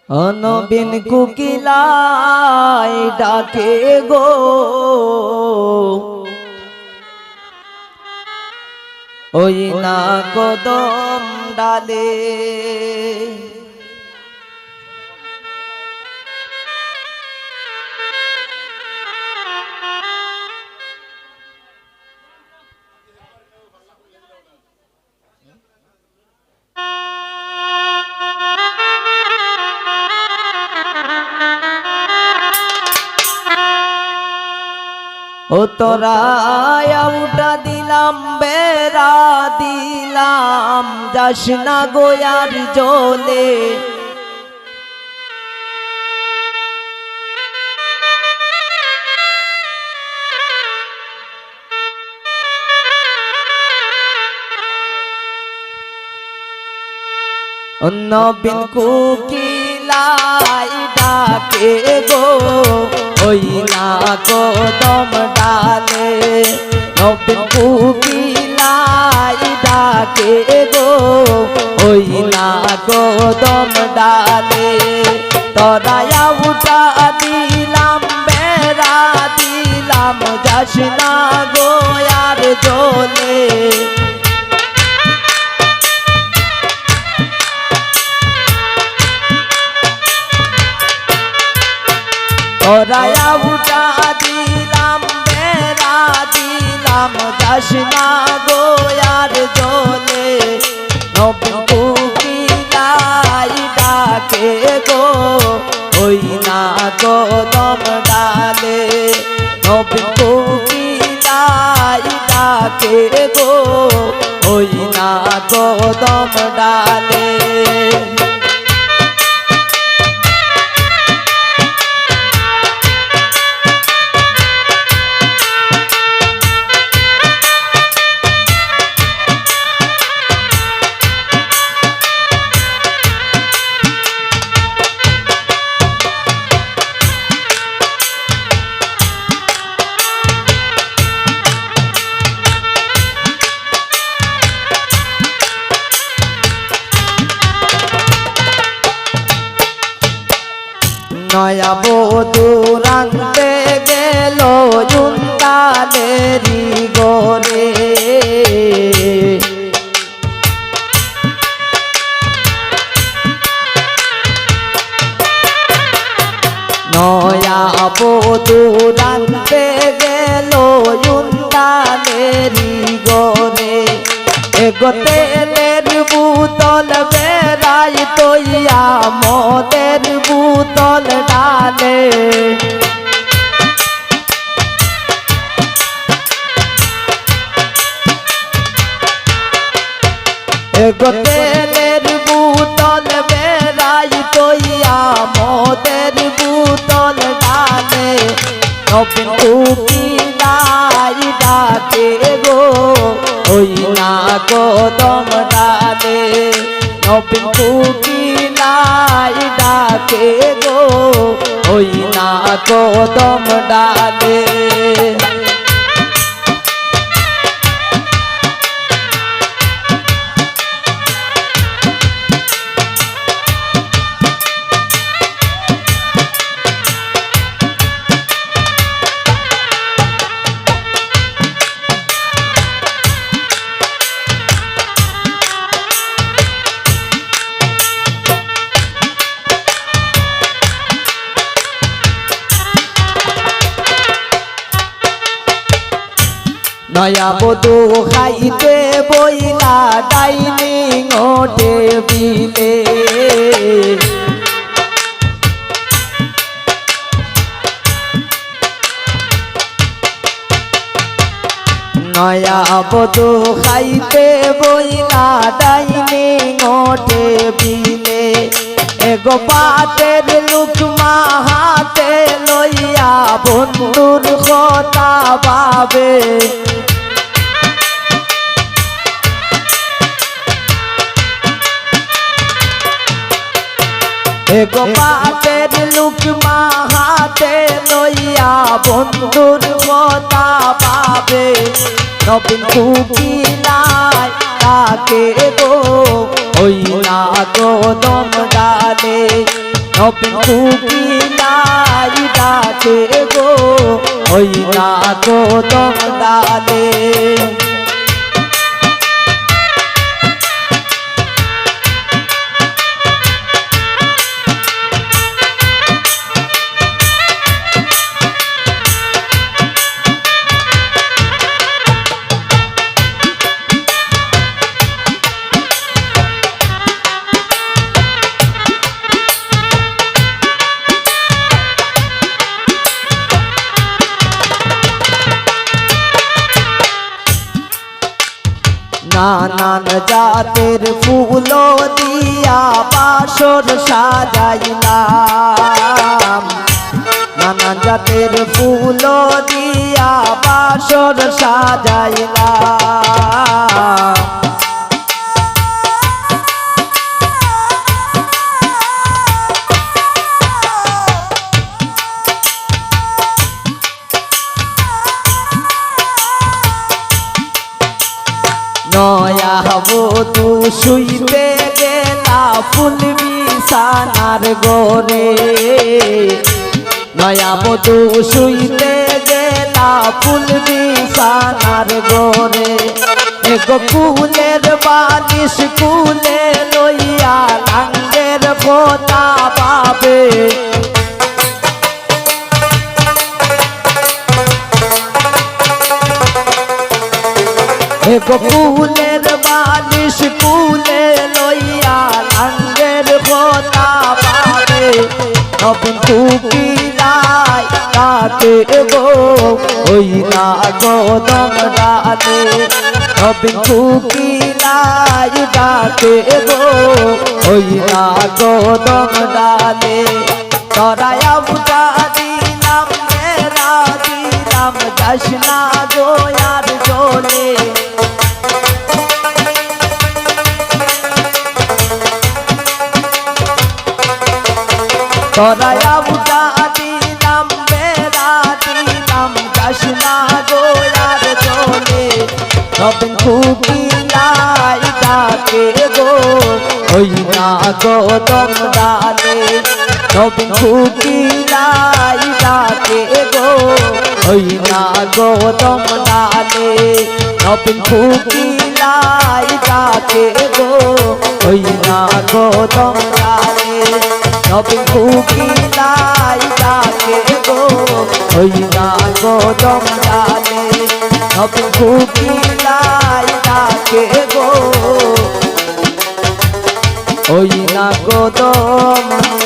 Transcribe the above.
নবীন কুকিলায় ডাকে গো ওই না কদম ডালে ও তোরা উঠা দিলাম বেড়া দিলাম যাস না গোয়ার জলে নবীন কুকিলাই ডাকে গো ওই না কদম ডালে নবীন কুকিলাই ডাকে গো ওই না কদম ডালে তোরা উঠা দিলাম বেড়া দিলাম যাস না গোয়ার জলে তোরা উঠা দিলাম বেড়া দিলাম যাস না গোয়ার জলে নবীন কুকিলাই ডাকে গো ওই না কদম ডালে নবীন কুকিলাই ডাকে গো ওই না কদম ডালে নয়া বধূ রাঙতে গেল জুন্দালেরি গোরে নয়া বধূ রাঙতে গেল জুন্দালেরি গোরে তেলের বোতল বেড়াই তৈয়া মদের বোতল ডালে তেলের বোতল বেড়াই তৈয়া মদের বোতল ডালে নবীন কুকিলাই ডাকে গো ওই না কদম ডালে নবীন কুকিলাই ডাকে গো ওই না কদম ডালে নয়া বধূ খাইতে বইলা ডাইনিং টেবিলে নয়া বধূ খাইতে বইলা ডাইনিং টেবিলে এগো পাতের লুকমা হাতে লইয়া বন্ধুর কথা ভাবে এগো পাতের লুকমা হাতে লইয়া বন্ধুর কথা ভাবে নবীন কুকিলাই ডাকে গো ওই না কদম ডালে নবীন কুকিলাই ডাকে গো ওই না কদম ডালে নানান জাতের ফুল দিয়া বাসর সাজাইলাম নানান জাতের ফুল দিয়া বাসর সাজাইলাম নয়া বধূ শুইতে গেলা ফুল বিছানার গোরে নয়া বধূ শুইতে গেলা ফুল বিছানার গোরে এগো কুলের বালিশ কুলে লইয়া লাঙ্গের ফোঁটা পাবে এগো কুলের বালিশ কুলে লইয়া লাঙ্গের ফোঁটা পাবে নবীন কুকিলাই ডাকে গো ওই না কদম ডালে নবীন কুকিলাই ডাকে গো ওই না কদম ডালে তরায়া বুঝা দিলাম মেরা দিলাম যাস না গো আর জলে তরায়া বুঝা দিলাম বেড়া দিলাম যাস না গো আর জলে নবীন কুকিলাই ডাকে গো ওই না কদম ডালে নবীন কুকিলাই ডাকে গো ওই না কদম ডালে নবীন কুকিলাই ডাকে গো ওই না কদম ডালে নবীন কুকিলাই ডাকে গো ওই না কদম ডালে নবীন কুকিলাই ডাকে গো ওই না কদম